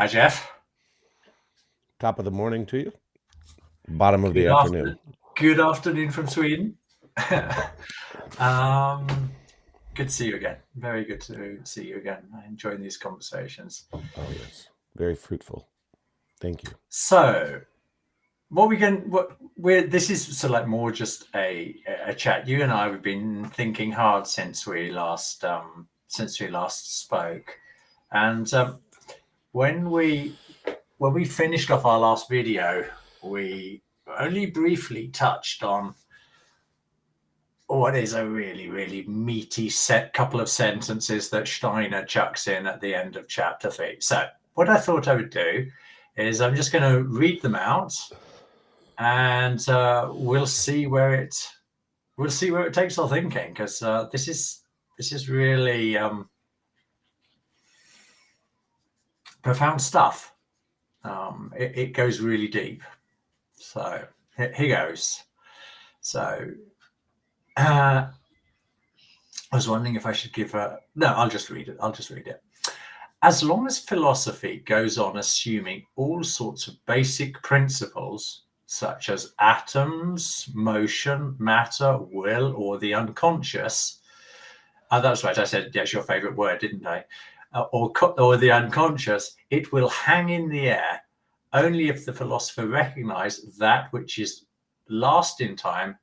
Hi, Jeff. Top of the morning to you. Bottom of Good the afternoon. afternoon. Good afternoon from Sweden. um, Good to see you again. Very good to see you again. I enjoy these conversations. Oh yes, very fruitful. Thank you. So, what we can, what we're this is sort of like more just a chat. You and I have been thinking hard since we last spoke, and when we when we finished off our last video, we only briefly touched on what is a really, really meaty set couple of sentences that Steiner chucks in at the end of chapter 3. So, what I thought I would do is I'm just going to read them out, and we'll see where it takes our thinking, because this is really profound stuff. It goes really deep. So here goes. So I was wondering if I should give a no. I'll just read it. I'll just read it. As long as philosophy goes on assuming all sorts of basic principles, such as atoms, motion, matter, will, or the unconscious, that's right, I said, yes, your favorite word, didn't I? Or the unconscious, it will hang in the air only if the philosopher recognizes that which is last in time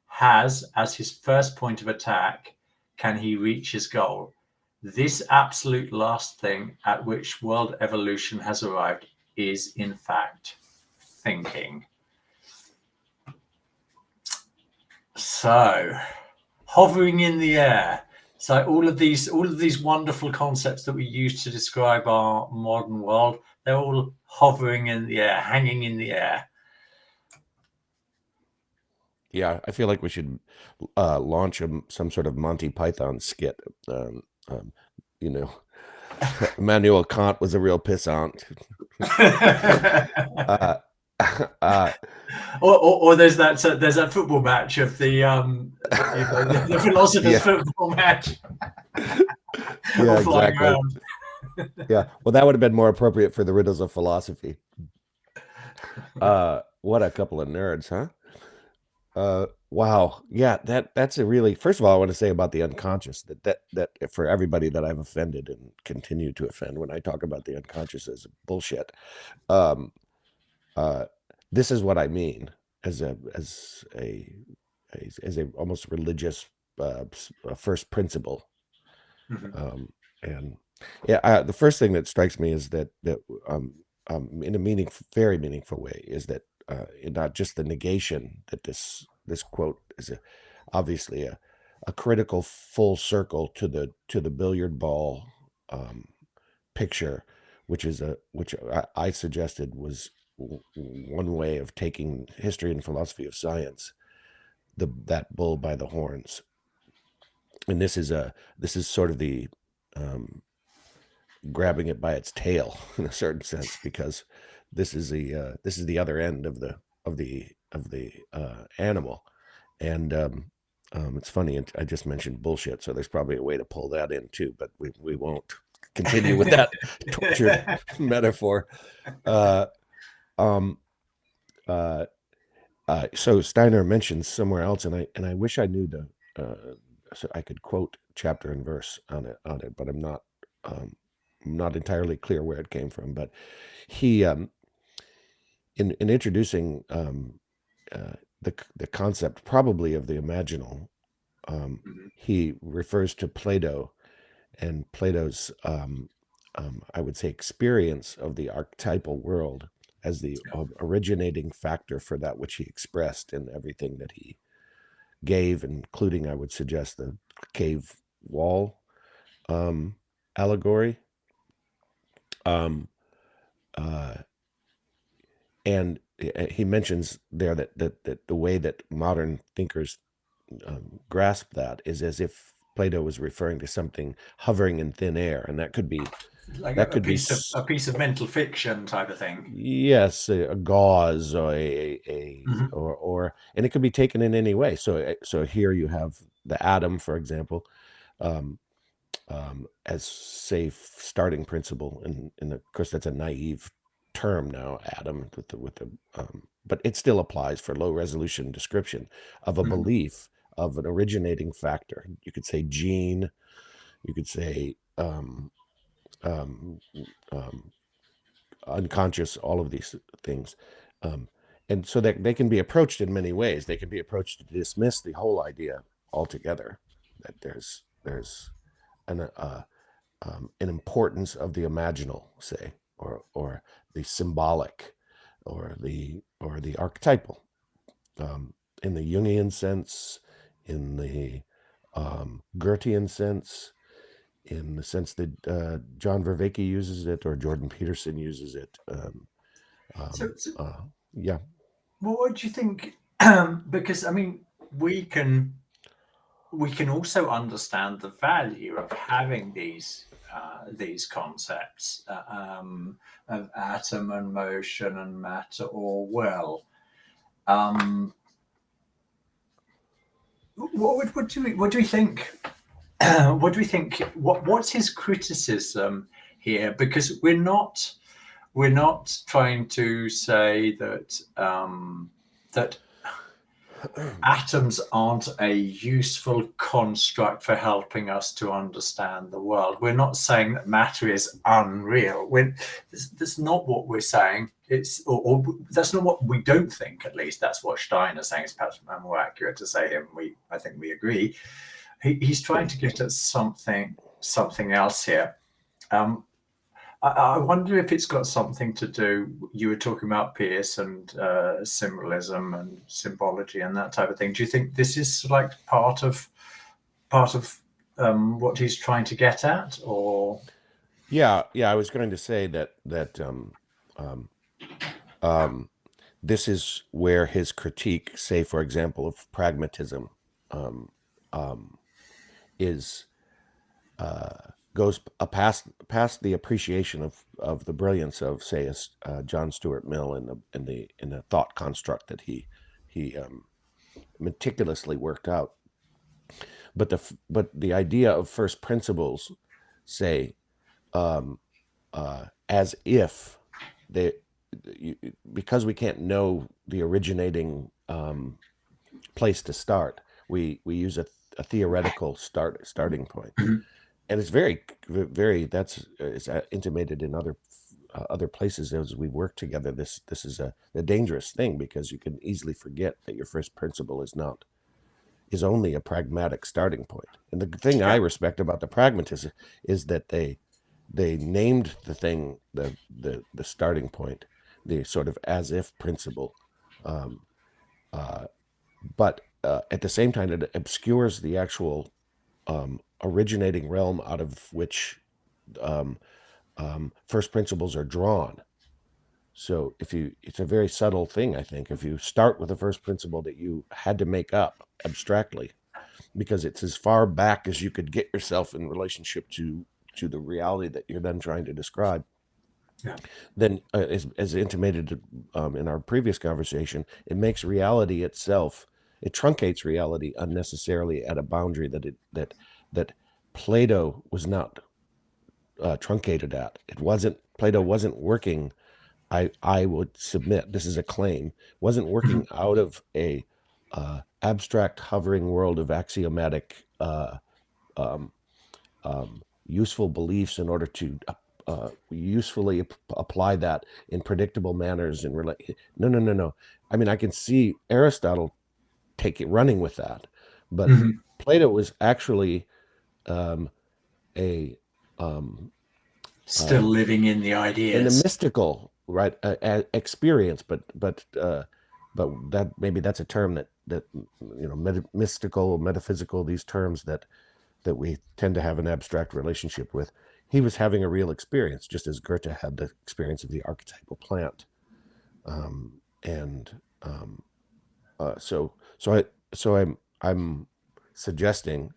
has as his first point of attack, can he reach his goal. This absolute last thing at which world evolution has arrived is, in fact, thinking. So, hovering in the air. So all of these wonderful concepts that we use to describe our modern world, they're all hovering in the air, hanging in the air. Yeah, I feel like we should launch some sort of Monty Python skit. Um, um, you know, Immanuel Kant was a real pissant. uh, uh, or there's that football match of the philosophers yeah, football match, all yeah, flying exactly. around. Yeah, well, that would have been more appropriate for the riddles of philosophy. What a couple of nerds, huh? Wow. Yeah, that's a really first of all, I want to say about the unconscious that for everybody that I've offended and continue to offend when I talk about the unconscious as bullshit. Um, uh, this is what I mean as a almost religious first principle. Mhm. Um, and yeah, the first thing that strikes me is that in a very meaningful way, is that not just the negation that this quote is obviously a critical full circle to the billiard ball um, picture, which I suggested was one way of taking history and philosophy of science, that bull by the horns. And this is sort of the um, grabbing it by its tail in a certain sense, because this is the other end of the animal. And it's funny, I just mentioned bullshit, so there's probably a way to pull that in too, but we won't continue with that tortured metaphor. uh, um, uh, so Steiner mentions somewhere else, and I wish I knew so I could quote chapter and verse on it, but um, I'm not entirely clear where it came from. But he in introducing uh, the concept probably of the imaginal, um, Mhm. he refers to Plato and Plato's I would say experience of the archetypal world as the originating factor for that which he expressed in everything that he gave, including, I would suggest, the cave wall um, allegory. Um, uh, and he mentions there that the way that modern thinkers grasp that is as if Plato was referring to something hovering in thin air, and Like that a could be piece of mental fiction type of thing. yes, a gauze or Mhm. and it could be taken in any way. So here you have the atom, for example. Um, as safe starting principle, and of course that's a naive term now, Adam, but it still applies for low resolution description of a Mhm. belief of an originating factor. You could say gene, you could say um, um, unconscious, all of these things. Um, and so that they can be approached in many ways. They can be approached to dismiss the whole idea altogether, that there's an an importance of the imaginal, say, or the symbolic, or the archetypal, um, in the Jungian sense, in the Goethean sense, in the sense that John Vervaeke uses it, or Jordan Peterson uses it. So, Um, so uh, yeah, well, what do you think? Because I mean, we can we can also understand the value of having these concepts of atom and motion and matter or well. Um, what do we think? What do we think? What's his criticism here? Because we're not trying to say that that atoms aren't a useful construct for helping us to understand the world. We're not saying that matter is unreal. That's not what we're saying. Or that's not what we don't think. At least that's what Steiner's saying. It's perhaps more accurate to say him. I think we agree. He's trying to get at something else here. Um, I wonder if it's got something to do. You were talking about Pierce and symbolism and symbology and that type of thing. Do you think this is like part of what he's trying to get at, or? yeah, yeah. I was going to say um, um, this is where his critique, say, for example, of pragmatism, um, um, is goes past the appreciation of the brilliance of, say, John Stuart Mill, in the thought construct that he meticulously worked out. But the idea of first principles, say, um, as if they you, because we can't know the originating place to start, we use a theoretical starting point, Mhm. and it's very that's is intimated in other places as we work together. This is a dangerous thing, because you can easily forget that your first principle is only a pragmatic starting point. And the thing I Yeah. respect about the pragmatists is that they named the thing, the starting point, the sort of as if principle, um, uh, but at the same time it obscures the actual originating realm out of which um, first principles are drawn. So it's a very subtle thing, I think. If you start with a first principle that you had to make up abstractly, because it's as far back as you could get yourself in relationship to the reality that you're then trying to describe, Yeah. then as intimated in our previous conversation, it makes reality itself, it truncates reality unnecessarily at a boundary that Plato was not truncated at. It wasn't Plato wasn't working. I would submit, this is a claim, wasn't working Mhm. out of a abstract hovering world of axiomatic um, useful beliefs in order to usefully apply that in predictable manners and relate. No, no, no, no. I mean, I can see Aristotle take it running with that, but Mhm. Plato was actually um, a um, Still um, living in the in a ideas. mystical, right, experience, but that maybe that's a term that mystical, metaphysical, these terms that we tend to have an abstract relationship with. He was having a real experience, just as Goethe had the experience of the archetypal plant. And so I'm suggesting,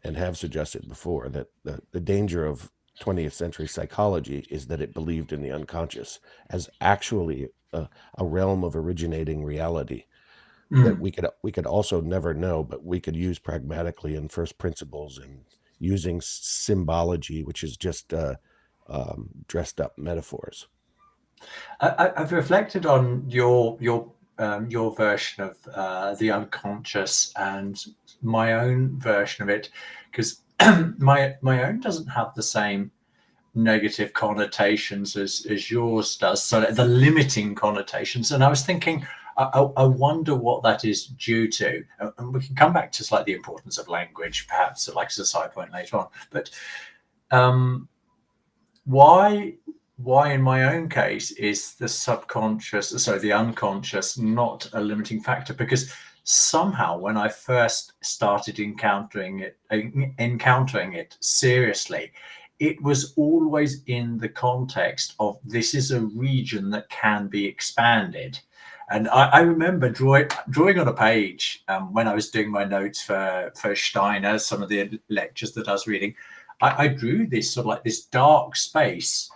and have suggested before, that the danger of 20th century psychology is that it believed in the unconscious as actually a realm of originating reality that Mm. we could also never know, but we could use pragmatically in first principles, and using symbology, which is just dressed up metaphors. I've reflected on your version of the unconscious and my own version of it, because my own doesn't have the same negative connotations as yours does, so the limiting connotations. And I was thinking, I wonder what that is due to, and we can come back to like the importance of language perhaps like as a side point later on, but why in my own case is the the unconscious not a limiting factor? Because somehow when I first started encountering it seriously, it was always in the context of this is a region that can be expanded. And I remember drawing on a page when I was doing my notes for Steiner, some of the lectures that I was reading. I drew this sort of like this dark space,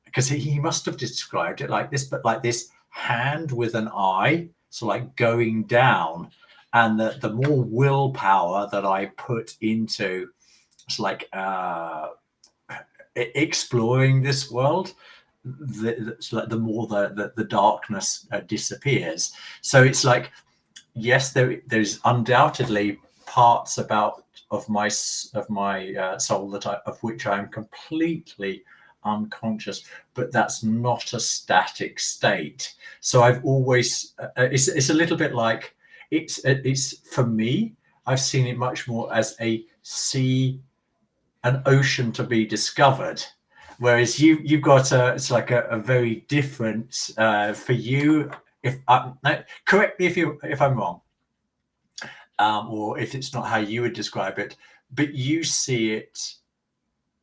because he must have described it like this, but like this hand with an eye, so like going down. And the more willpower that I put into it's like exploring this world, the more the darkness disappears. So it's like, yes, there's undoubtedly parts of my soul of which I'm completely unconscious, but that's not a static state. So I've always it's a little bit like it's for me, I've seen it much more as an ocean to be discovered, whereas you've got it's like a very different for you. If correct me if I'm wrong, or if it's not how you would describe it, but you see it,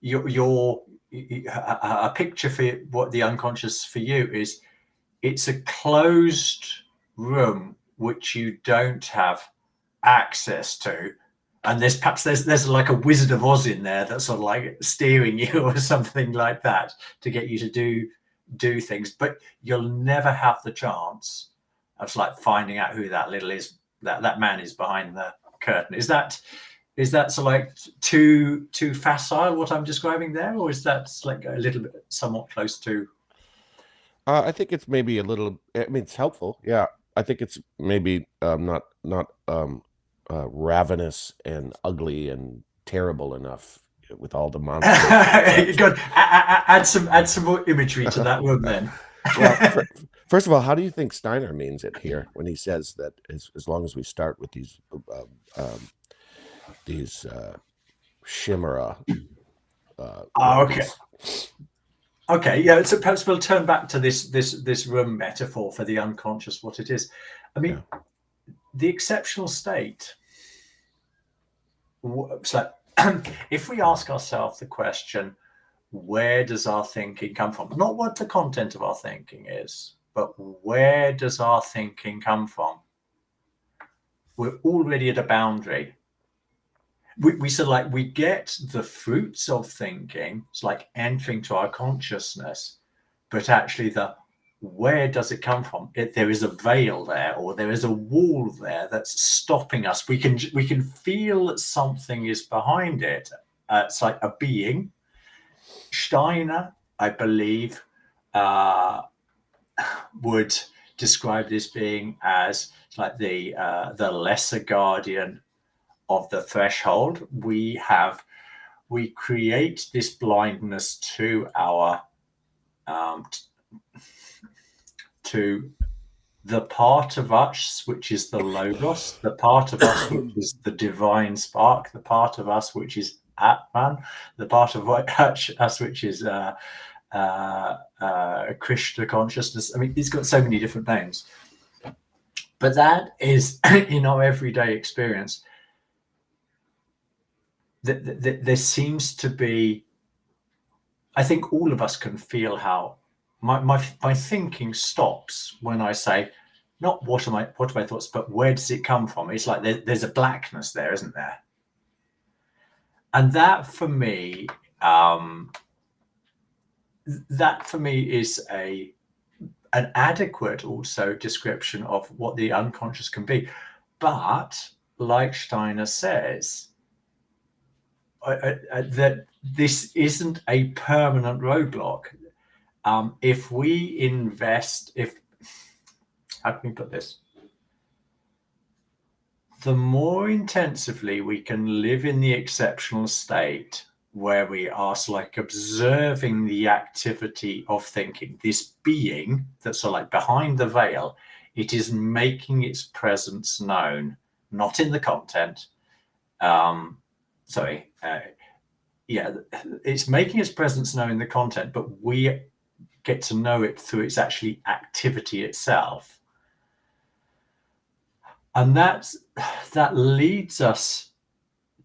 your a picture for what the unconscious for you is. It's a closed room which you don't have access to, and there's like a Wizard of Oz in there that's sort of like steering you or something like that to get you to do things, but you'll never have the chance of like finding out who that man is behind the curtain. Is that sort of like too facile what I'm describing there, or is that like a little bit somewhat close to? I think it's maybe a little. I mean, it's helpful. Yeah, I think it's maybe not ravenous and ugly and terrible enough with all the monsters and such. God, add some more imagery to that room then. Well, first of all, how do you think Steiner means it here when he says that as long as we start with these chimera Okay. rooms? Okay, yeah. So perhaps we'll turn back to this room metaphor for the unconscious, what it is. I mean, Yeah. the exceptional state. So, if we ask ourselves the question, where does our thinking come from? Not what the content of our thinking is, but where does our thinking come from? We're already at a boundary. We sort of like we get the fruits of thinking. It's like entering to our consciousness, but actually where does it come from? There is a veil there, or there is a wall there that's stopping us. We can feel that something is behind it. It's like a being. Steiner, I believe, would describe this being as like the lesser guardian of the threshold. We create this blindness to our to the part of us which is the logos, the part of us which is the divine spark, the part of us which is Atman, the part of us which is Krishna consciousness. I mean, it's got so many different names, but that is in our everyday experience. There seems to be, I think all of us can feel how my thinking stops when I say, not what are my thoughts, but where does it come from? It's like there's a blackness there, isn't there? And that for me is an adequate also description of what the unconscious can be. But like Steiner says, that this isn't a permanent roadblock. If we invest, if how can we put this? The more intensively we can live in the exceptional state where we are like observing the activity of thinking, this being that's like behind the veil, it is making its presence known, not in the content. Um, sorry, yeah, it's making its presence known in the content, but we get to know it through its actually activity itself. And that leads us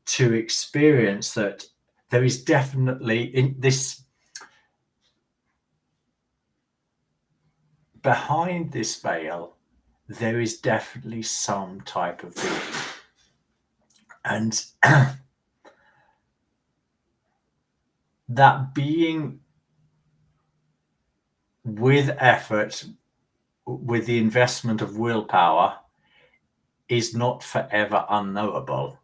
to experience that there is definitely in this, behind this veil, there is definitely some type of being. And that being, with effort, with the investment of willpower, is not forever unknowable.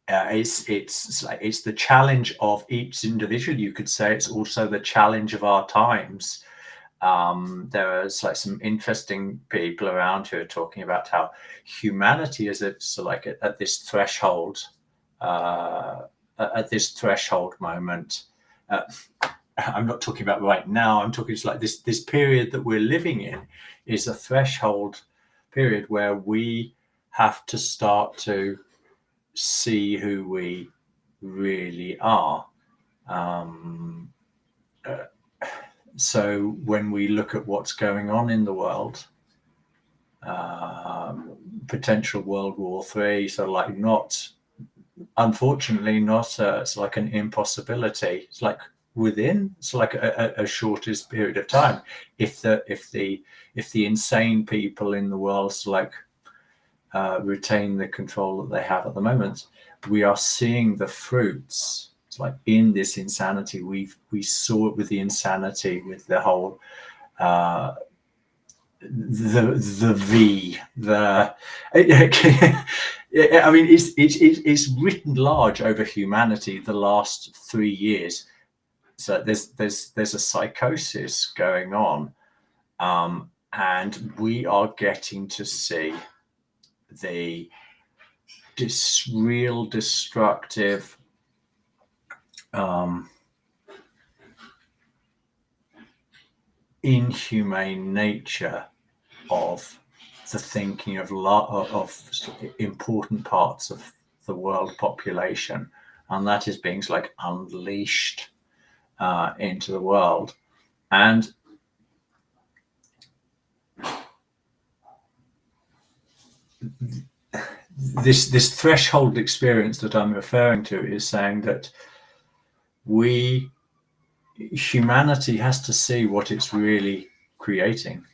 It's the challenge of each individual. You could say it's also the challenge of our times. There are like some interesting people around who are talking about how humanity is at this threshold, at this threshold moment. I'm not talking about right now. I'm talking like this period that we're living in is a threshold period where we have to start to see who we really are. So when we look at what's going on in the world, potential World War III, so like not, unfortunately, not it's like an impossibility. It's like within, it's like a shortest period of time. If the insane people in the world like retain the control that they have at the moment, we are seeing the fruits. It's like in this insanity, we saw it with the insanity, with the whole the V, the I mean, it's written large over humanity the last 3 years. So there's a psychosis going on, and we are getting to see the real destructive inhumane nature of the thinking of important parts of the world population, and that is being like unleashed into the world. And this threshold experience that I'm referring to is saying that humanity has to see what it's really creating.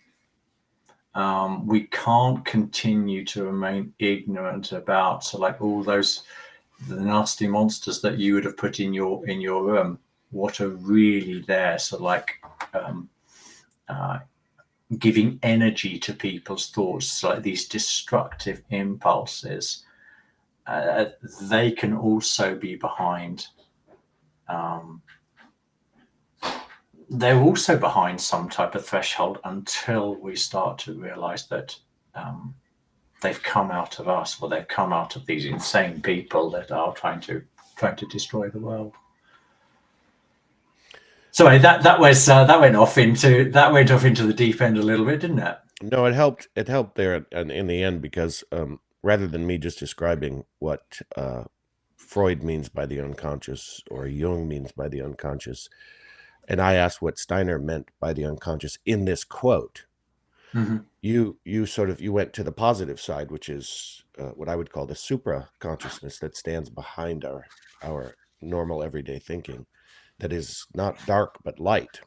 We can't continue to remain ignorant about like all those the nasty monsters that you would have put in your room, what are really there. So like giving energy to people's thoughts, like these destructive impulses, they can also be behind. They're also behind some type of threshold until we start to realize that they've come out of us, or they've come out of these insane people that are trying to destroy the world. Sorry, that went off into the deep end a little bit, didn't it? No, it helped. It helped there in the end because rather than me just describing what Freud means by the unconscious or Jung means by the unconscious, and I asked what Steiner meant by the unconscious in this quote. Mm-hmm. You went to the positive side, which is what I would call the supra consciousness that stands behind our normal everyday thinking, that is not dark but light.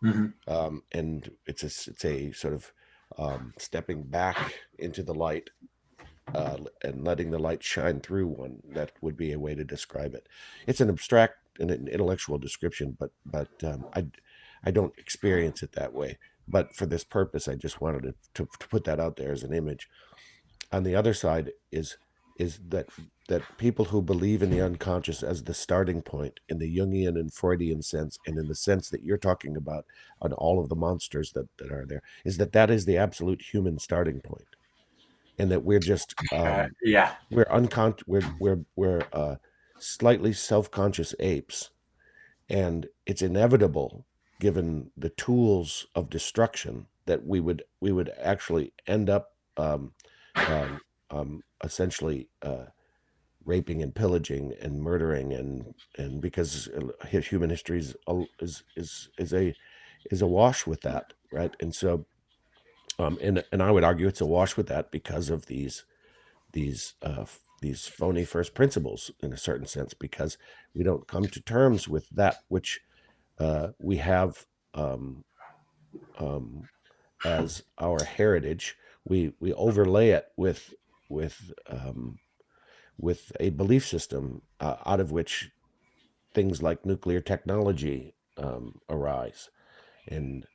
Mm-hmm. And it's a sort of stepping back into the light and letting the light shine through one. That would be a way to describe it. It's an abstract and an intellectual description, but I don't experience it that way. But for this purpose, I just wanted to put that out there as an image. On the other side is is that people who believe in the unconscious as the starting point in the Jungian and Freudian sense, and in the sense that you're talking about on all of the monsters that are there, is that is the absolute human starting point, and that we're just Yeah. we're slightly self-conscious apes, and it's inevitable, given the tools of destruction, that we would actually end up essentially raping and pillaging and murdering, and because human history is awash with that, right? And so and I would argue it's awash with that because of these phony first principles, in a certain sense, because we don't come to terms with that which we have um, as our heritage. We overlay it with um, with a belief system out of which things like nuclear technology arise, and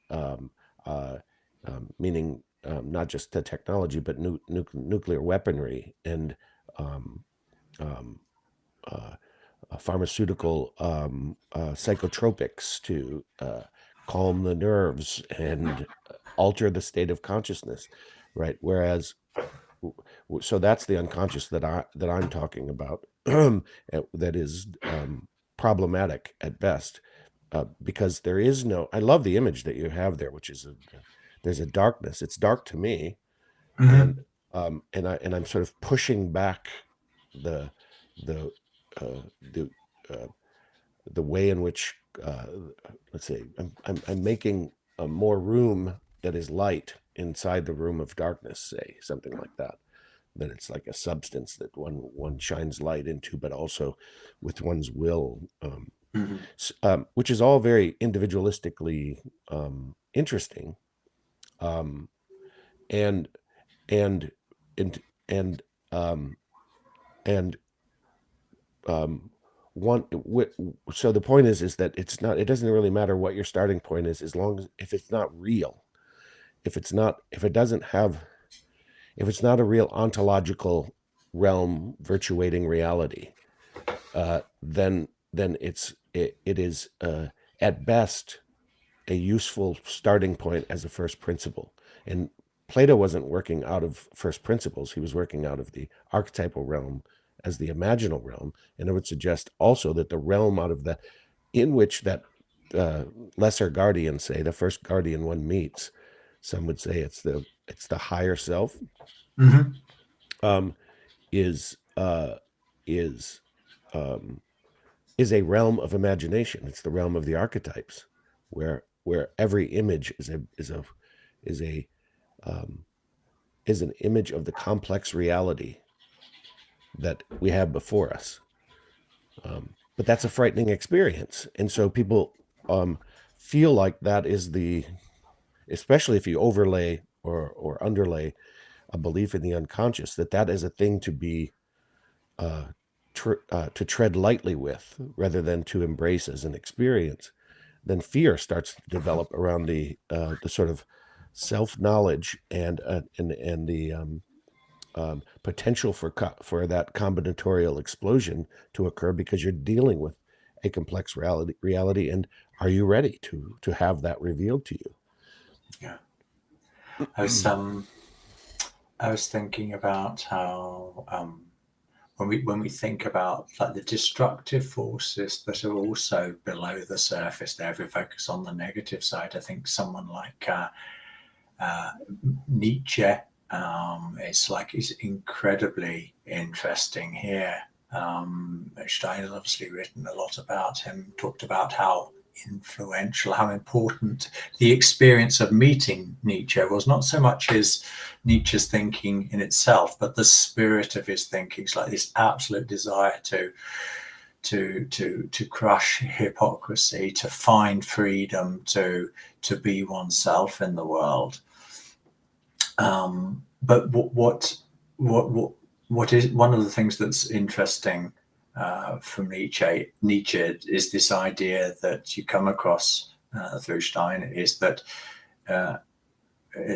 meaning not just the technology, but nuclear weaponry, and um, um, uh, pharmaceutical psychotropics to calm the nerves and alter the state of consciousness, right? Whereas, so that's the unconscious that I'm talking about, that is problematic at best, because there is no. I love the image that you have there, which is there's a darkness. It's dark to me, and Hmm. I'm sort of pushing back the the the the way in which, uh, let's say, I'm making more room that is light inside the room of darkness, say something like that. That it's like a substance that one shines light into, but also with one's will, Hmm. which is all very individualistically interesting, um, and and and and um, and um, one so the point is that it doesn't really matter what your starting point is, as long as, if it's not real, if it doesn't have, if it's not a real ontological realm virtuating reality, then it is at best a useful starting point as a first principle. And Plato wasn't working out of first principles; he was working out of the archetypal realm as the imaginal realm. And I would suggest also that the realm out of the in which that uh, lesser guardian, say the first guardian one meets, some would say it's the higher self, Hmm. um, is is um, is a realm of imagination. It's the realm of the archetypes, where every image is a um, is an image of the complex reality that we have before us. But that's a frightening experience, and so people feel like that is the, especially if you overlay or underlay a belief in the unconscious, that is a thing to be uh, to tread lightly with, rather than to embrace as an experience. Then fear starts to develop around the sort of self knowledge and the potential for that combinatorial explosion to occur, because you're dealing with a complex reality. And are you ready to have that revealed to Yeah. I was you? I was thinking about how when we think about like the destructive forces that are also below the surface there, if we focus on the negative side, I think someone like uh, Nietzsche is incredibly interesting here. Steiner's obviously written a lot about him, talked about how influential, how important the experience of meeting Nietzsche was, not so much his Nietzsche's thinking in itself, but the spirit of his thinking. It's like this absolute desire to crush hypocrisy, to find freedom, to be oneself in the world. But what is one of the things that's interesting from Nietzsche is this idea that you come across through Steiner, is that uh,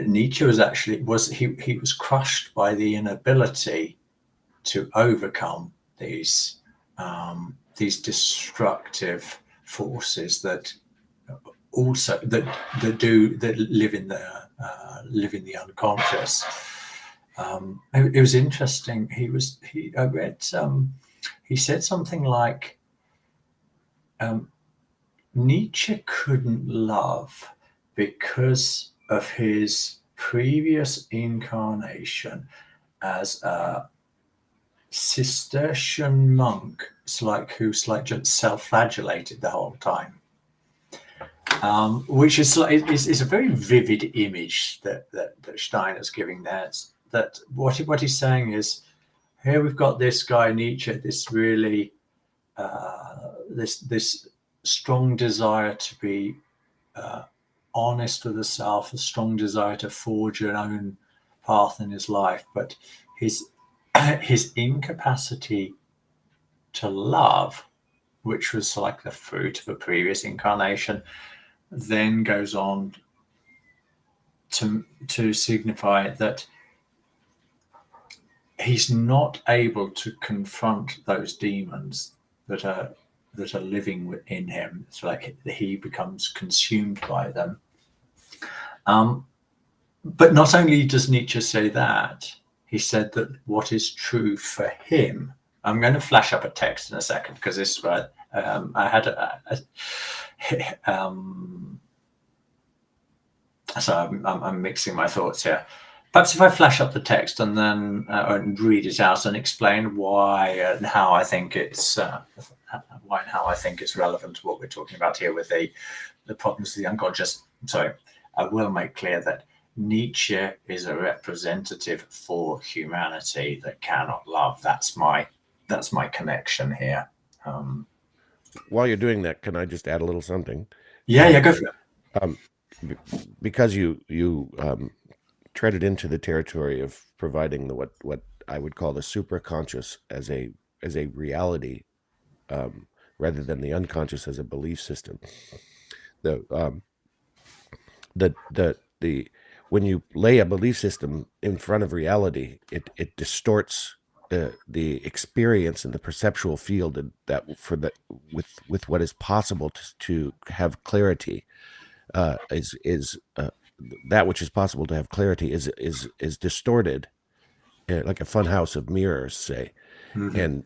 Nietzsche was actually was he was crushed by the inability to overcome these destructive forces that also that live in the unconscious. It was interesting. I read he said something like Nietzsche couldn't love because of his previous incarnation as a Cistercian monk. Who's like just self-flagellated the whole time. Which is a very vivid image that Steiner's giving there. That what he's saying is, here we've got this guy Nietzsche, this really this strong desire to be honest with the self, a strong desire to forge an own path in his life, but his incapacity to love, which was like the fruit of a previous incarnation, then goes on to signify that he's not able to confront those demons that are living within him. It's like he becomes consumed by them. But not only does Nietzsche say that, he said that what is true for him. I'm going to flash up a text in a second because this is where I had so I'm mixing my thoughts here. Perhaps if I flash up the text and then read it out and explain why and how I think it's relevant to what we're talking about here with the problems of the unconscious. So I will make clear that Nietzsche is a representative for humanity that cannot love. That's my connection here. While you're doing that, can I just add a little something? Yeah, go for it. Because you treaded into the territory of providing what I would call the supraconscious as a reality, rather than the unconscious as a belief system. The when you lay a belief system in front of reality, it distorts the experience and the perceptual field, and that for the with what is possible to have clarity, is that which is possible to have clarity is distorted, like a fun house of mirrors, say. Mm-hmm.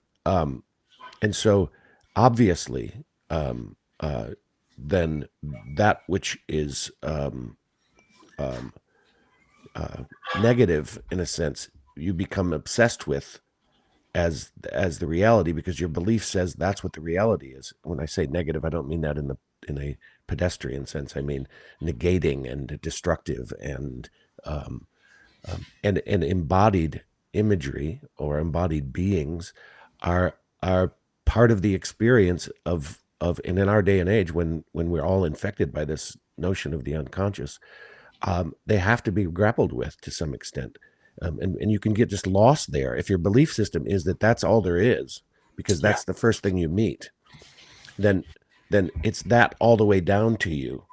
And so obviously, then that which is negative, in a sense, you become obsessed with as the reality, because your belief says that's what the reality is. When I say negative, I don't mean that in a pedestrian sense. I mean negating and destructive and embodied imagery or embodied beings are part of the experience of and in our day and age, when we're all infected by this notion of the unconscious, they have to be grappled with to some extent. And you can get just lost there if your belief system is that that's all there is, because that's the first thing you meet. Then it's that all the way down to you,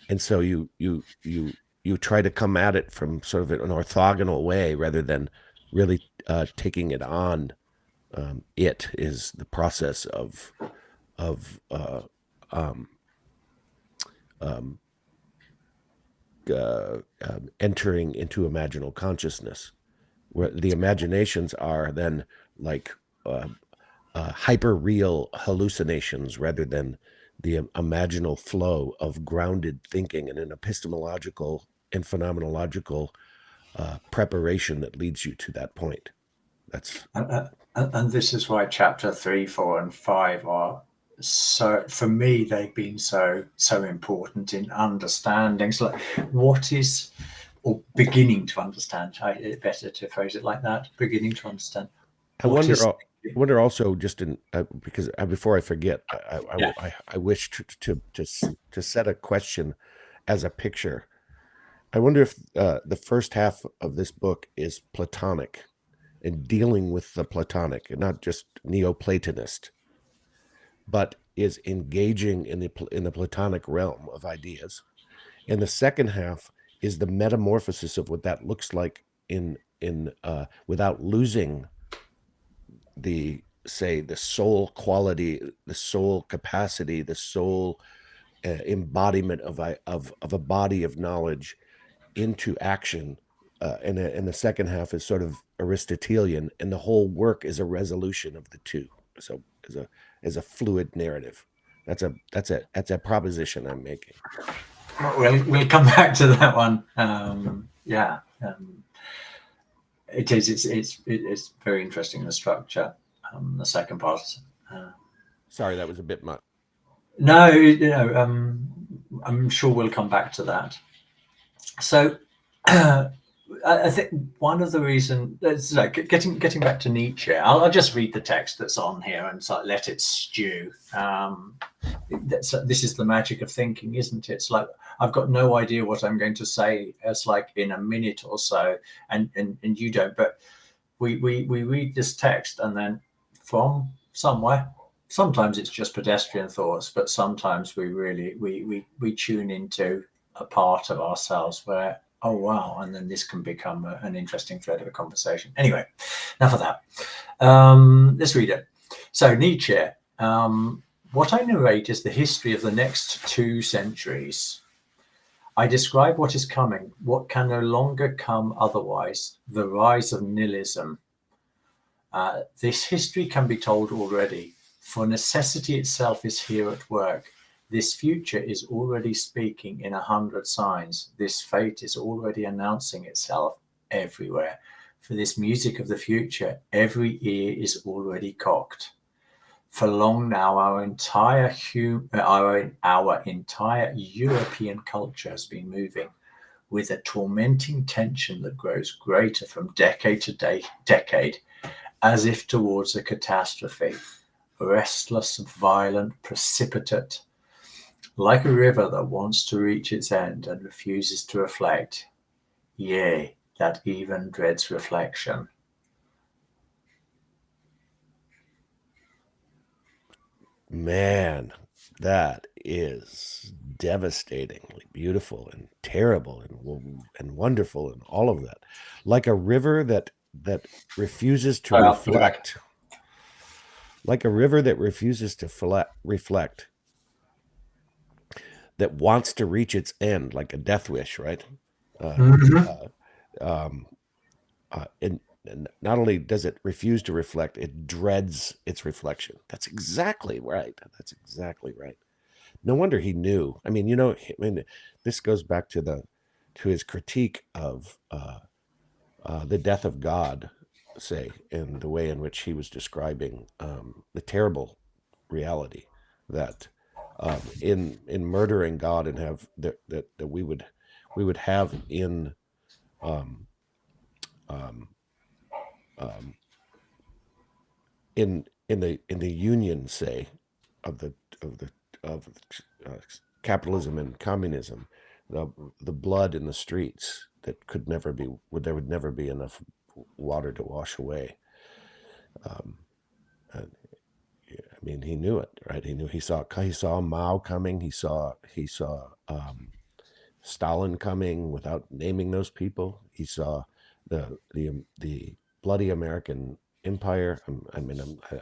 and so you try to come at it from sort of an orthogonal way rather than really taking it on. It is the process of um, um, entering into imaginal consciousness, where the imaginations are then like hyper real hallucinations rather than the imaginal flow of grounded thinking and an epistemological and phenomenological preparation that leads you to that point. That's And this is why chapter 3, 4, and 5 are so, for me, they've been so important in understanding. So, like, what is, or beginning to understand? Better to phrase it like that. Beginning to understand I what wonder. is. I wonder also, just in because before I forget, Yeah. I wish to set a question as a picture. I wonder if the first half of this book is Platonic and dealing with the Platonic, and not just Neoplatonist, but is engaging in the Platonic realm of ideas. And the second half is the metamorphosis of what that looks like in without losing the say the soul quality, the soul capacity, the soul embodiment of a body of knowledge into action. And the second half is sort of Aristotelian, and the whole work is a resolution of the two. So as a fluid narrative. That's a proposition I'm making. We'll come back to that one. Yeah, it is. It's very interesting, the structure. The second part. Sorry, that was a bit much. No, I'm sure we'll come back to that. So, I think one of the reasons, like, getting back to Nietzsche, I'll just read the text that's on here and sort of let it stew. This is the magic of thinking, isn't it? It's like I've got no idea what I'm going to say. It's like in a minute or so, and you don't. But we read this text, and then from somewhere, sometimes it's just pedestrian thoughts, but sometimes we really we tune into a part of ourselves where, oh wow, and then this can become an interesting thread of a conversation. Anyway, enough of that. Let's read it. So Nietzsche, what I narrate is the history of the next 2 centuries. I describe what is coming, what can no longer come otherwise, the rise of nihilism. This history can be told already, for necessity itself is here at work. This future is already speaking in 100 signs. This fate is already announcing itself everywhere. For this music of the future, every ear is already cocked. For long now, our entire European culture has been moving with a tormenting tension that grows greater from decade to decade, as if towards a catastrophe, restless, violent, precipitate, like a river that wants to reach its end and refuses to reflect, yea, that even dreads reflection. Man, that is devastatingly beautiful and terrible and wonderful and all of that. Like a river that refuses to reflect. Like a river that refuses to reflect, that wants to reach its end, like a death wish, right? Uh, um, and not only does it refuse to reflect, it dreads its reflection. That's exactly right. That's exactly right. No wonder he knew. I mean, this goes back to his critique of the death of God, say, and the way in which he was describing the terrible reality that in murdering God and have that we would have um, um, um, in the union, say, of the of uh, capitalism and communism, the blood in the streets that there would never be enough water to wash away. Um, and, I mean, he knew it, right? He saw Mao coming. He saw Stalin coming without naming those people. He saw the bloody American empire.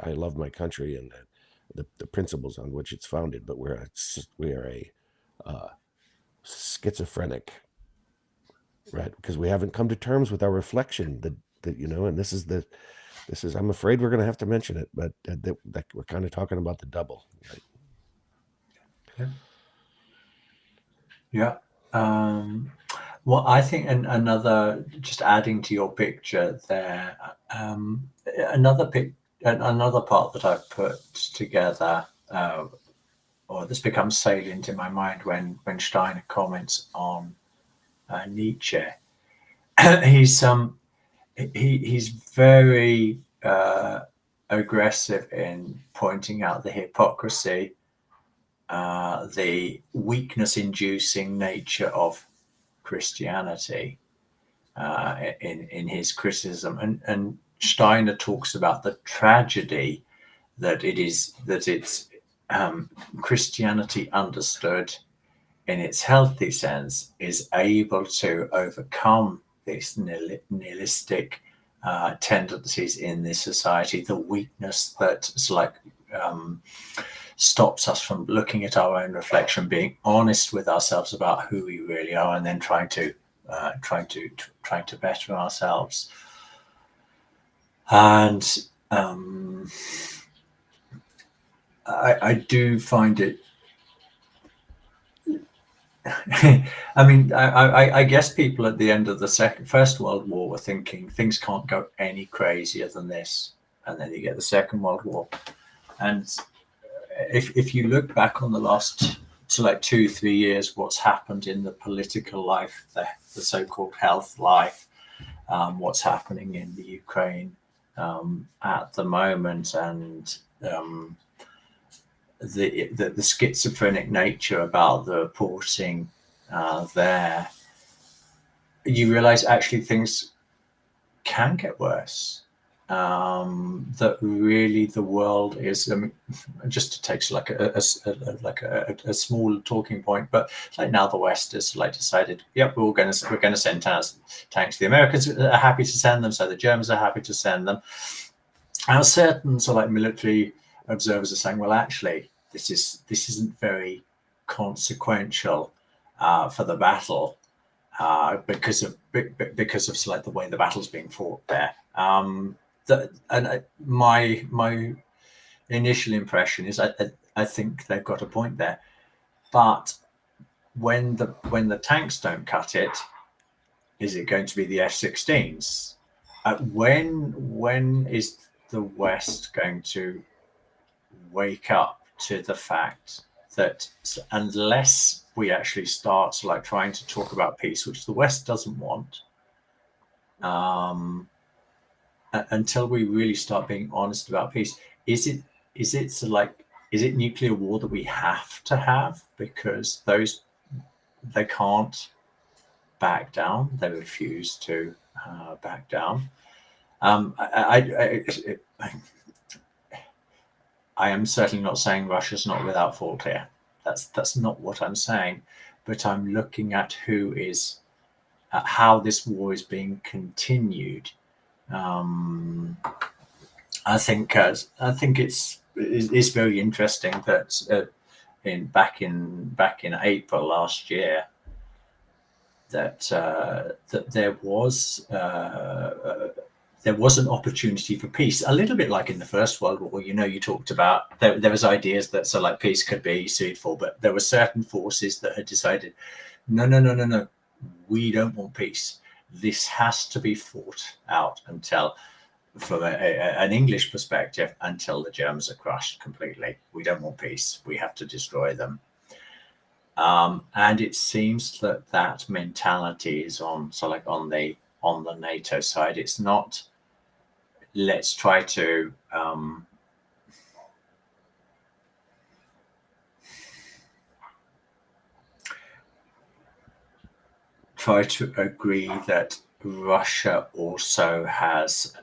I love my country and the principles on which it's founded, but we are a schizophrenic, right? Because we haven't come to terms with our reflection. And this is. I'm afraid we're going to have to mention it, but that we're kind of talking about the double, right? Yeah. Yeah. Well, I think another, just adding to your picture there, another another part that I've put together, or this becomes salient in my mind when Steiner comments on Nietzsche. he's he's very aggressive in pointing out the hypocrisy, the weakness-inducing nature of Christianity in his criticism, and Steiner talks about the tragedy that it's Christianity understood in its healthy sense is able to overcome this nihilistic tendencies in this society, the weakness that's like stops us from looking at our own reflection, being honest with ourselves about who we really are, and then trying to better ourselves. And I do find it. I mean, I guess people at the end of the First World War were thinking things can't go any crazier than this, and then you get the Second World War, and if you look back on the last like 2-3 years, what's happened in the political life, the so-called health life, what's happening in the Ukraine at the moment, and the schizophrenic nature about the reporting there, you realize actually things can get worse. That really the world is, I mean, just to take like a small talking point, but like now the West has like decided, yep, we're going to send tanks. The Americans are happy to send them, so the Germans are happy to send them. And certain like military observers are saying, well, actually, this isn't very consequential for the battle because of like the way the battle's being fought there. My initial impression is I think they've got a point there, but when the tanks don't cut it, is it going to be the F-16s? When is the West going to wake up to the fact that unless we actually start like trying to talk about peace, which the West doesn't want, until we really start being honest about peace, is it nuclear war that we have to have because they can't back down, they refuse to back down. I am certainly not saying Russia's not without fault here. That's not what I'm saying, but I'm looking at how this war is being continued. I think it's very interesting that back in April last year that there was an opportunity for peace, a little bit like in the First World War. You talked about there was ideas that like peace could be suitable, but there were certain forces that had decided, no, we don't want peace. This has to be fought out until, from an English perspective, until the Germans are crushed completely. We don't want peace. We have to destroy them. And it seems that mentality is on the NATO side. It's not, let's try to agree that Russia also has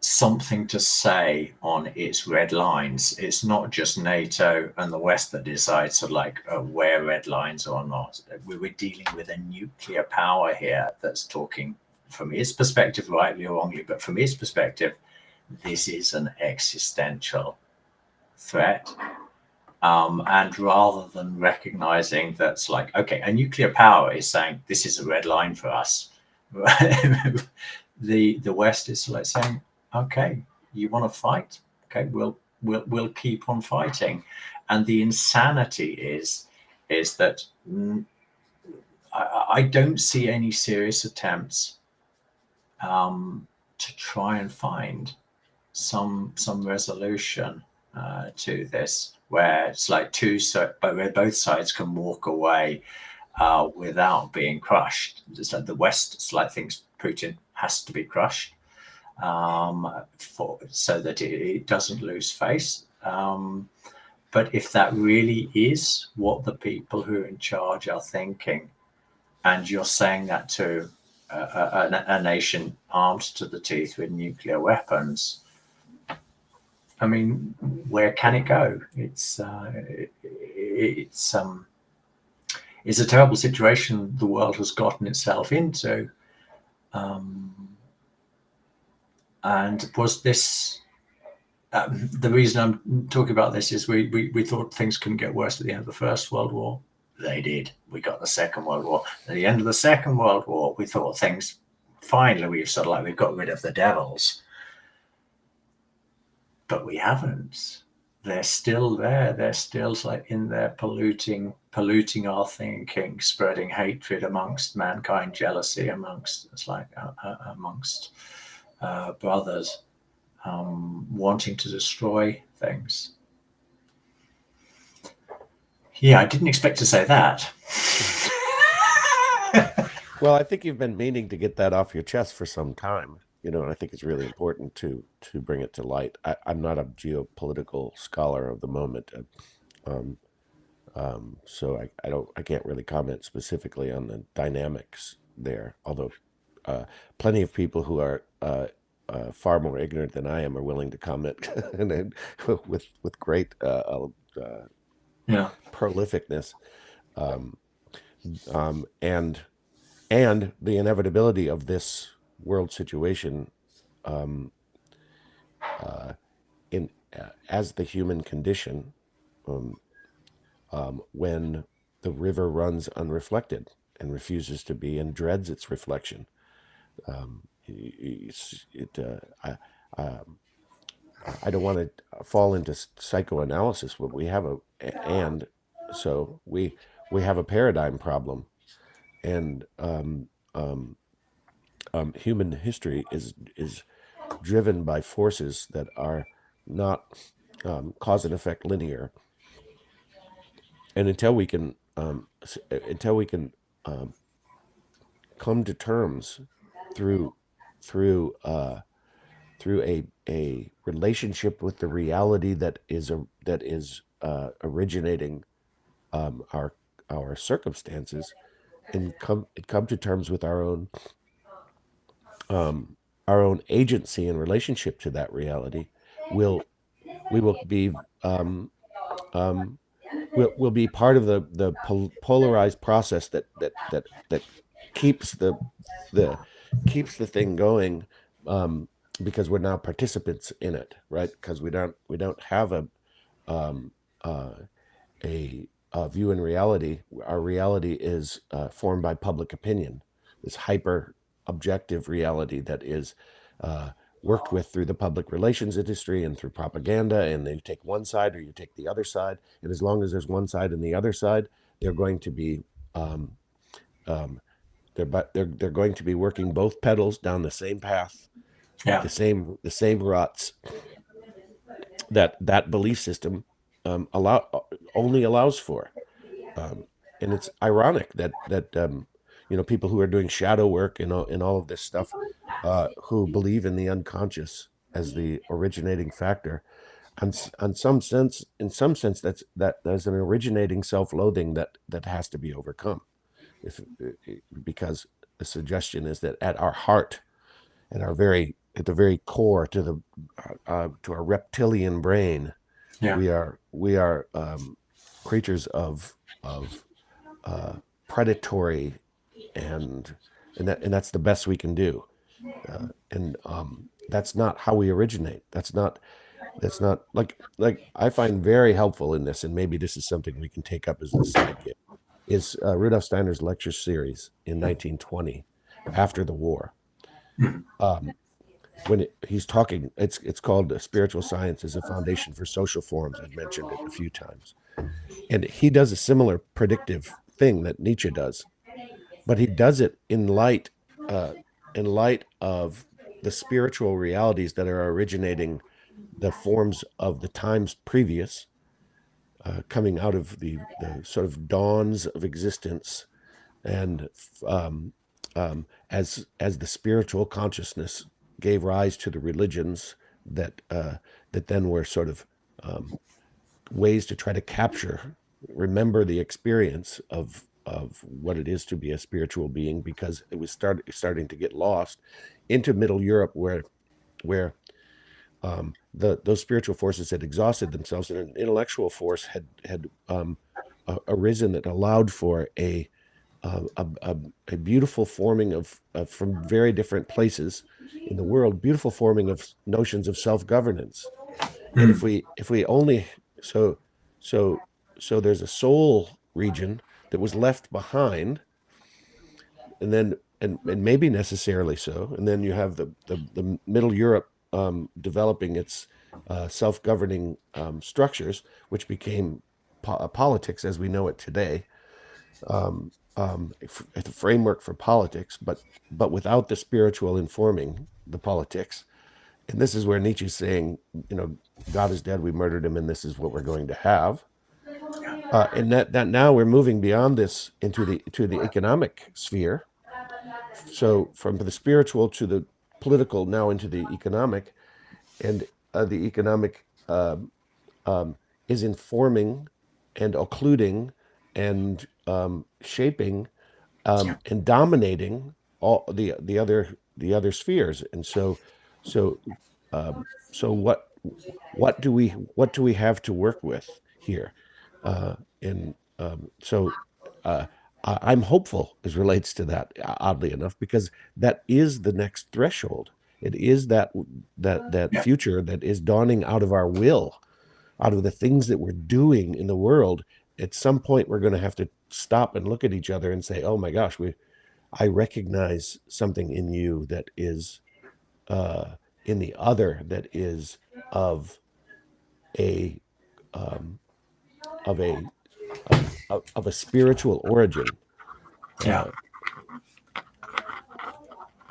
something to say on its red lines. It's not just NATO and the West that decides where red lines are or not. We're dealing with a nuclear power here that's talking, from its perspective, rightly or wrongly, but from its perspective, this is an existential threat. And rather than recognizing that's like, okay, a nuclear power is saying this is a red line for us, the West is like saying, okay, you want to fight? Okay, we'll keep on fighting. And the insanity is that I don't see any serious attempts to try and find some resolution to this, where it's like where both sides can walk away without being crushed. It's like the West thinks Putin has to be crushed so that it doesn't lose face. But if that really is what the people who are in charge are thinking, and you're saying that to a nation armed to the teeth with nuclear weapons, I mean, where can it go? it's a terrible situation the world has gotten itself into. Um, and was this the reason I'm talking about this is we thought things couldn't get worse at the end of the First World War. They did. We got the Second World War. At the end of the Second World War, we thought things finally we've sort of like we've got rid of the devils, but we haven't. They're still there. They're still like in there polluting our thinking, spreading hatred amongst mankind, jealousy amongst amongst brothers, wanting to destroy things. Yeah, I didn't expect to say that. Well, I think you've been meaning to get that off your chest for some time, and I think it's really important to bring it to light. I'm not a geopolitical scholar of the moment, um, so I can't really comment specifically on the dynamics there. Although plenty of people who are far more ignorant than I am are willing to comment and with great Yeah, prolificness, um, and the inevitability of this world situation, um, uh, in as the human condition, um, when the river runs unreflected and refuses to be and dreads its reflection. It I don't want to fall into psychoanalysis, but we have and so we have a paradigm problem, and human history is driven by forces that are not cause and effect linear, and until we can um, come to terms through through through a relationship with the reality that is originating our circumstances, and come to terms with um, our own agency in relationship to that reality, will we will be um, um, will be part of the polarized process that keeps the keeps the thing going, um, because we're now participants in it, right? Because we don't have um, uh, a view in reality. Our reality is formed by public opinion, this hyper objective reality that is uh, worked with through the public relations industry and through propaganda. And you take one side or you take the other side. And as long as there's one side and the other side, they're going to be um, um, they're going to be working both pedals down the same path with yeah, the same ruts that belief system only allows for. um, and it's ironic that people who are doing shadow work and all of this stuff, who believe in the unconscious as the originating factor, in some sense, there's an originating self-loathing that has to be overcome. If Because the suggestion is that at our heart, at the very core, to our reptilian brain, yeah, we are creatures of uh, predatory, and that's the best we can do. And That's not how we originate. That's not like I find very helpful in this, and maybe this is something we can take up as a side gig. Is Rudolf Steiner's lecture series in 1920, after the war. mm, Um, he's talking, it's called Spiritual Science as a Foundation for Social Forms. I've mentioned it a few times, and he does a similar predictive thing that Nietzsche does, but he does it uh, in light of the spiritual realities that are originating the forms of the times previous, coming out of the sort of dawns of existence, and as the spiritual consciousness gave rise to the religions that then were sort of um, ways to try to remember the experience of what it is to be a spiritual being, because it was starting to get lost into Middle Europe, where those spiritual forces had exhausted themselves, and an intellectual force had arisen that allowed for a beautiful forming of from very different places in the world, beautiful forming of notions of self-governance. And Mm. if we only so so so there's a soul region that was left behind, and then and maybe necessarily so, and then you have the Middle Europe developing its self-governing structures, which became politics as we know it today, the framework for politics, but without the spiritual informing the politics. And this is where Nietzsche's saying, God is dead, we murdered him, and this is what we're going to have. And that now we're moving beyond this into the economic sphere. So from the spiritual to the political, now into the economic, and the economic is informing and occluding and shaping Yeah. and dominating all the other spheres. And so so what do we have to work with here? And so I'm hopeful as relates to that, oddly enough, because that is the next threshold. It is that Yeah. future that is dawning out of our will, out of the things that we're doing in the world. At some point, we're going to have to stop and look at each other and say, "Oh my gosh, I recognize something in you that is in the other, that is of a um, of a of a spiritual origin." Yeah.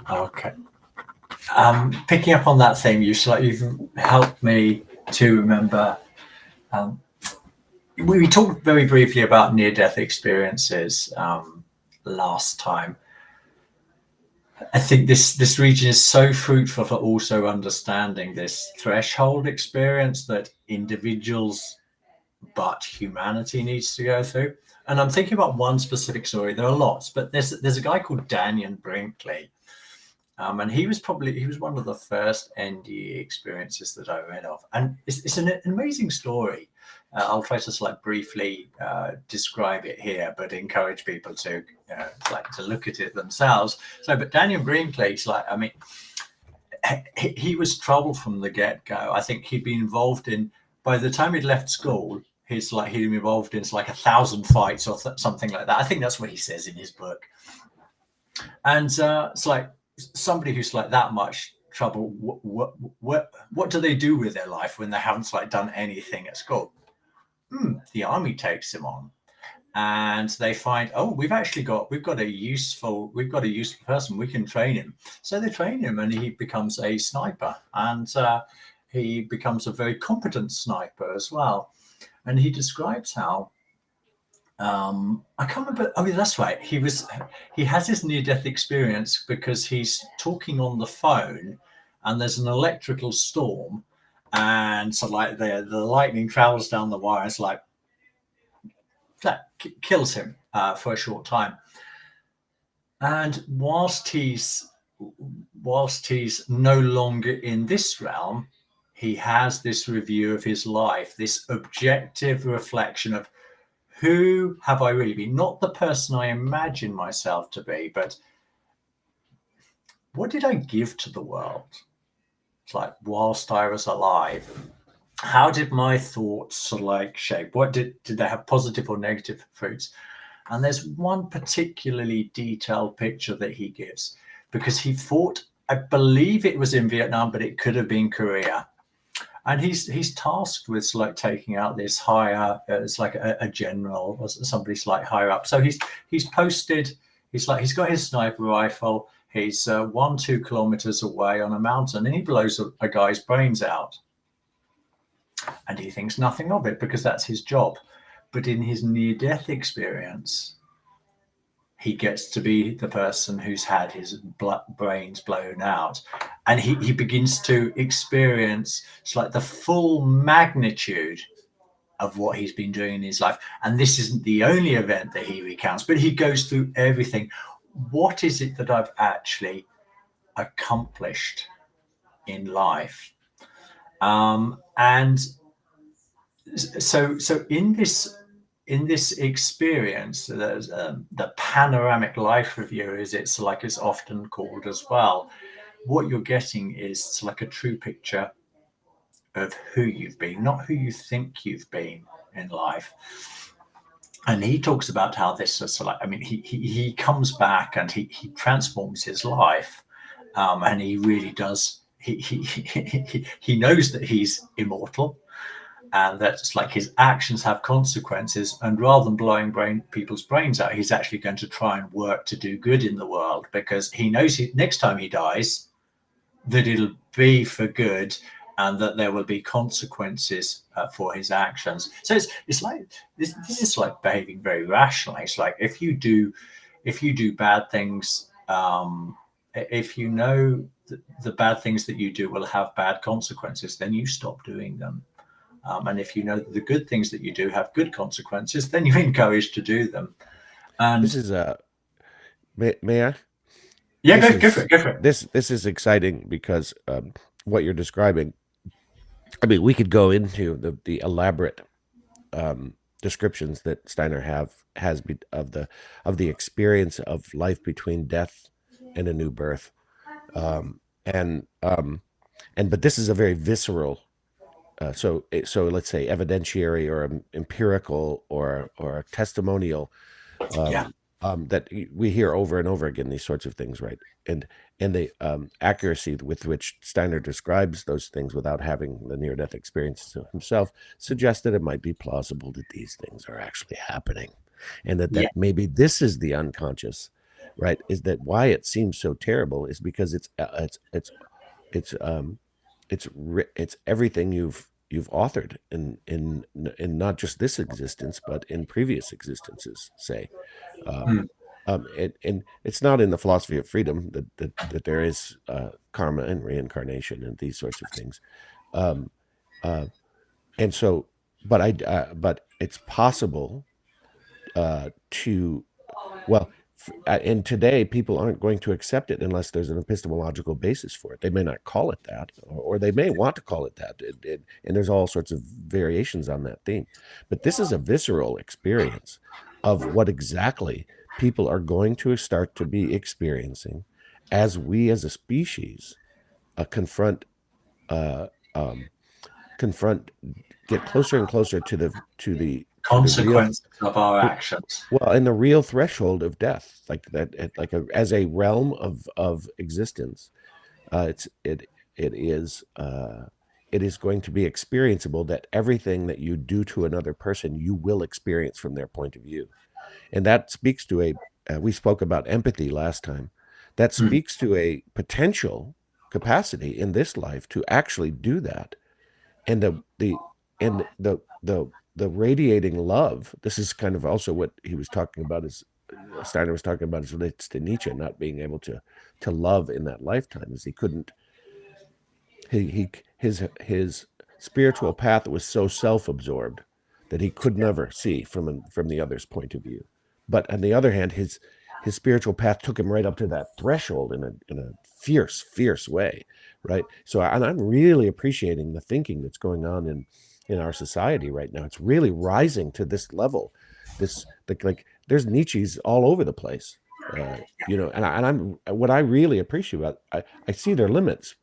Uh, Okay. Picking up on that theme, you've helped me to remember. Um, we talked very briefly about near-death experiences last time. I think this region is so fruitful for also understanding this threshold experience that individuals, but humanity needs to go through. And I'm thinking about one specific story. There are lots, but there's a guy called Daniel Brinkley. And he was one of the first NDE experiences that I read of, and it's an amazing story. I'll try to briefly describe it here, but encourage people to to look at it themselves. So, but Daniel Greenclake's he was trouble from the get go. I think he'd been involved in, by the time he'd left school, he'd been involved in 1,000 fights or something like that. I think that's what he says in his book. And it's like somebody who's that much trouble. What do they do with their life when they haven't done anything at school? The army takes him on, and they find, oh, we've got a useful person. We can train him. So they train him, and he becomes a sniper, and he becomes a very competent sniper as well. And he describes how I can't remember. Oh, yeah, that's right. He has this near-death experience because he's talking on the phone, and there's an electrical storm, and so the lightning travels down the wire. It's that kills him for a short time. And whilst he's no longer in this realm, he has this review of his life, this objective reflection of, who have I really been? Not the person I imagine myself to be, but what did I give to the world? It's whilst I was alive, how did my thoughts shape? What did they have, positive or negative fruits? And there's one particularly detailed picture that he gives, because he fought, I believe it was in Vietnam, but it could have been Korea. And he's tasked with taking out this higher, it's a general or somebody higher up. So he's posted. He's got his sniper rifle. He's 1-2 kilometers away on a mountain, and he blows a guy's brains out. And he thinks nothing of it because that's his job. But in his near-death experience, he gets to be the person who's had his brains blown out, and he begins to experience the full magnitude of what he's been doing in his life. And this isn't the only event that he recounts, but he goes through everything. What is it that I've actually accomplished in life? And so in this in this experience, there's the panoramic life review, is it's often called as well. What you're getting is like a true picture of who you've been, not who you think you've been in life. And he talks about how this is like, I mean, he comes back and he transforms his life, and he really does. He knows that he's immortal, and that it's like his actions have consequences. And rather than blowing people's brains out, he's actually going to try and work to do good in the world, because he knows next time he dies that it'll be for good, and that there will be consequences for his actions. So it's like this is like behaving very rationally. It's like if you do bad things, if you know the bad things that you do will have bad consequences, then you stop doing them. And if you know that the good things that you do have good consequences, then you're encouraged to do them. This And is may I? yeah, This go for is it, go for it. this is exciting because what you're describing. I mean, we could go into the elaborate descriptions that Steiner of the experience of life between death and a new birth, um, and um, but this is a very visceral. So let's say evidentiary or empirical or testimonial, Yeah, um, that we hear over and over again, these sorts of things, right? And the accuracy with which Steiner describes those things without having the near-death experience himself suggests that it might be plausible that these things are actually happening, and yeah, that maybe this is the unconscious, right? Is that why it seems so terrible? Is because it's it's everything you've authored in not just this existence but in previous existences, say. um, mm, and it's not in the philosophy of freedom that there is karma and reincarnation and these sorts of things. Um, uh, and so, but it's possible to well, and today people aren't going to accept it unless there's an epistemological basis for it. They may not call it that, or they may want to call it that. And there's all sorts of variations on that theme. But this is a visceral experience of what exactly people are going to start to be experiencing as we as a species confront, uh, um, confront, get closer and closer to the real consequences of our actions. well, and the real threshold of death, like that, as a realm of existence, it's it is going to be experienceable. That everything that you do to another person, you will experience from their point of view, and that speaks to a. We spoke about empathy last time. That Mm, speaks to a potential capacity in this life to actually do that, and the radiating love. This is kind of also what he was talking about, is Steiner was talking about, as relates to Nietzsche not being able to love in that lifetime, as he couldn't. His spiritual path was so self-absorbed that he could never see from the other's point of view. But on the other hand, his spiritual path took him right up to that threshold in a fierce way, right? So, and I'm really appreciating the thinking that's going on in our society right now. It's really rising to this level. This like there's Nietzsche's all over the place. And I'm what I really appreciate about, I see their limits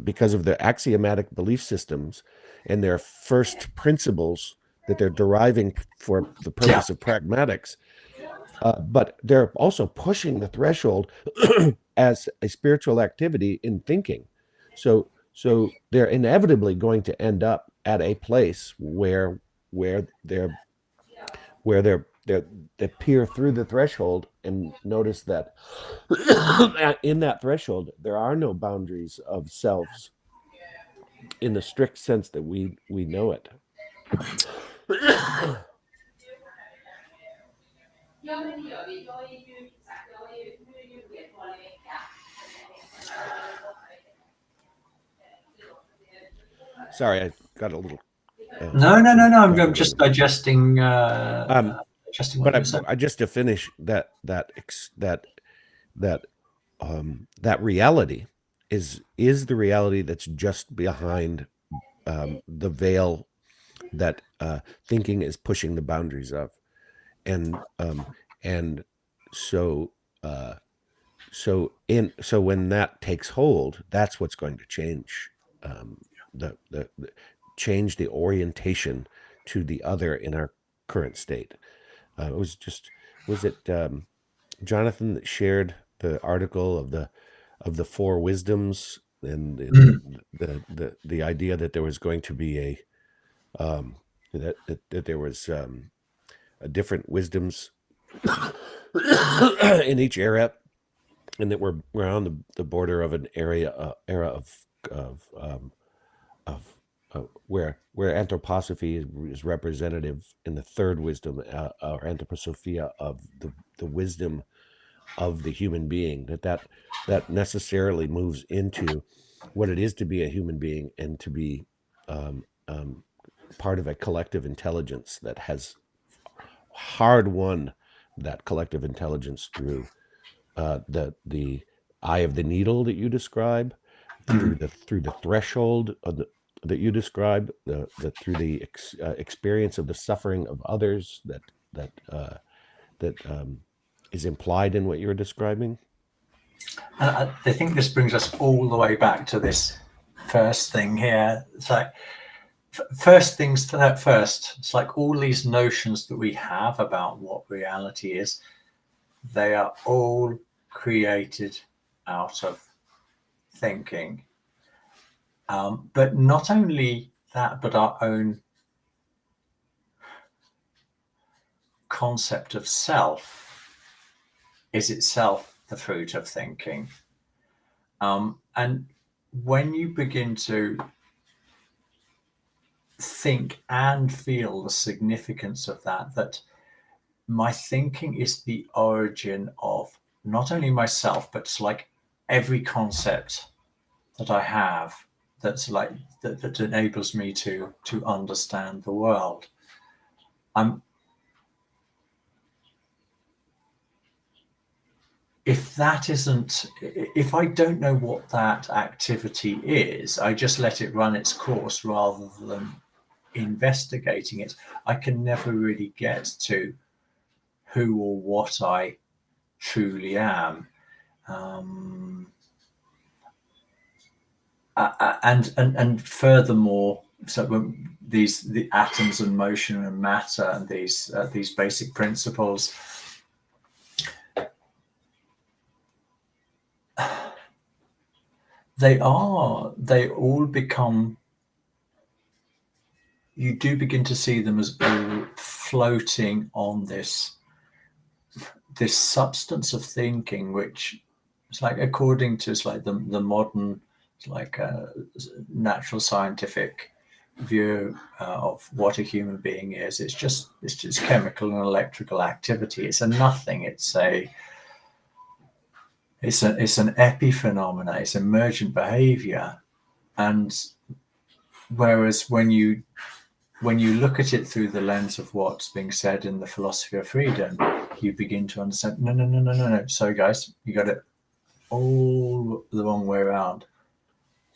because of their axiomatic belief systems and their first principles that they're deriving for the yeah, purpose of pragmatics. But they're also pushing the threshold as a spiritual activity in thinking. So they're inevitably going to end up at a place where they're they peer through the threshold and notice that in that threshold there are no boundaries of selves in the strict sense that we know it. Sorry, I got a little no, no. I'm gargled just there. Um, digesting what but you were saying. I just to finish that that reality is the reality that's just behind the veil that thinking is pushing the boundaries of. and and so so when that takes hold, that's what's going to change, the change the orientation to the other in our current state. Was it Jonathan that shared the article of the four wisdoms, and the idea that there was going to be that there was a different wisdoms in each era, and that we're on the border of an era of where anthroposophy is representative in the third wisdom, or anthroposophia, of the wisdom of the human being, that necessarily moves into what it is to be a human being, and to be um, um, part of a collective intelligence that has hard won that collective intelligence through the eye of the needle that you describe, through the threshold that you describe, the through the experience of the suffering of others that is implied in what you're describing. And I think this brings us all the way back to this first thing here. It's like, first things first, it's like all these notions that we have about what reality is, they are all created out of thinking. But not only that, but our own concept of self is itself the fruit of thinking. And when you begin to think and feel the significance of that my thinking is the origin of not only myself, but it's like every concept that I have, that's like that enables me to understand the world. If I don't know what that activity is, I just let it run its course rather than investigating it, I can never really get to who or what I truly am. And furthermore, so when the atoms and motion and matter and these basic principles, they all become, you do begin to see them as all floating on this substance of thinking, which is like, according to, it's like the modern, it's like a natural scientific view of what a human being is. It's just chemical and electrical activity. It's a nothing. It's an epiphenomena. It's emergent behavior. And whereas when you look at it through the lens of what's being said in the philosophy of freedom, you begin to understand, no. Sorry, guys, you got it all the wrong way around.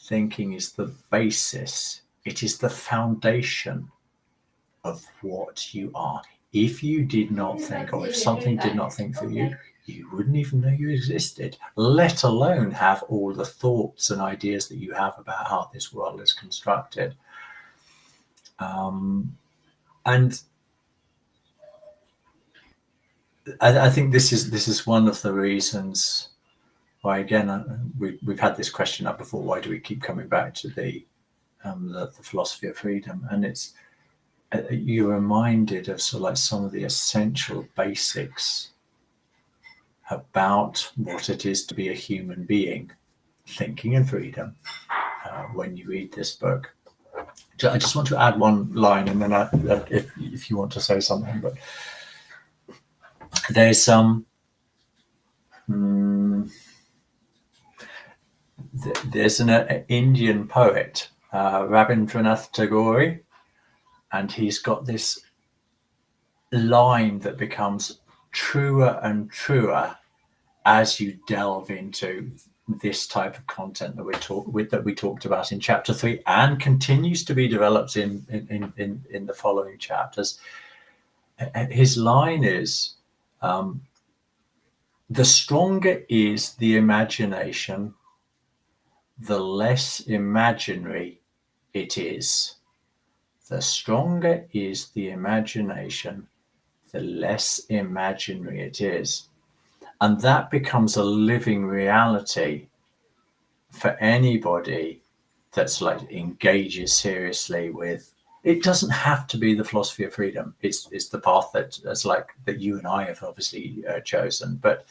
Thinking is the basis. It is the foundation of what you are. If you did not think, or if something did not think for you, you wouldn't even know you existed, let alone have all the thoughts and ideas that you have about how this world is constructed. And I think this is one of the reasons why, again, we've had this question up before. Why do we keep coming back to the philosophy of freedom? And it's you're reminded of sort of like some of the essential basics about what it is to be a human being, thinking in freedom, when you read this book. I just want to add one line, and then if you want to say something, but there's there's an Indian poet, Rabindranath Tagore, and he's got this line that becomes truer and truer as you delve into this type of content that we talked about in chapter 3, and continues to be developed in the following chapters. his line is, the stronger is the imagination, the less imaginary it is. The stronger is the imagination, the less imaginary it is. And that becomes a living reality for anybody that's like engages seriously with. It doesn't have to be the philosophy of freedom. It's the path that's like that you and I have obviously chosen. But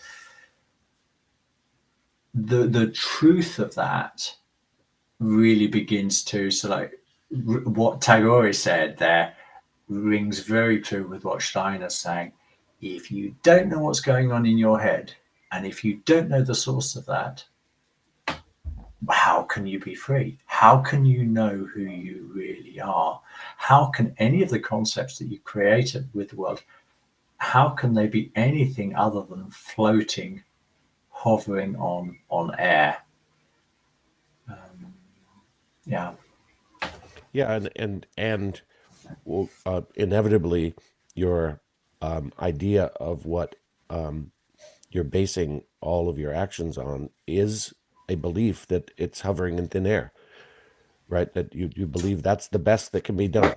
the truth of that really begins to, so like what Tagore said there rings very true with what Steiner's saying. If you don't know what's going on in your head, and if you don't know the source of that, how can you be free? How can you know who you really are? How can any of the concepts that you created with the world, how can they be anything other than floating, hovering on air? Yeah. Yeah, and inevitably your idea of what you're basing all of your actions on is a belief that it's hovering in thin air, right? That you believe that's the best that can be done,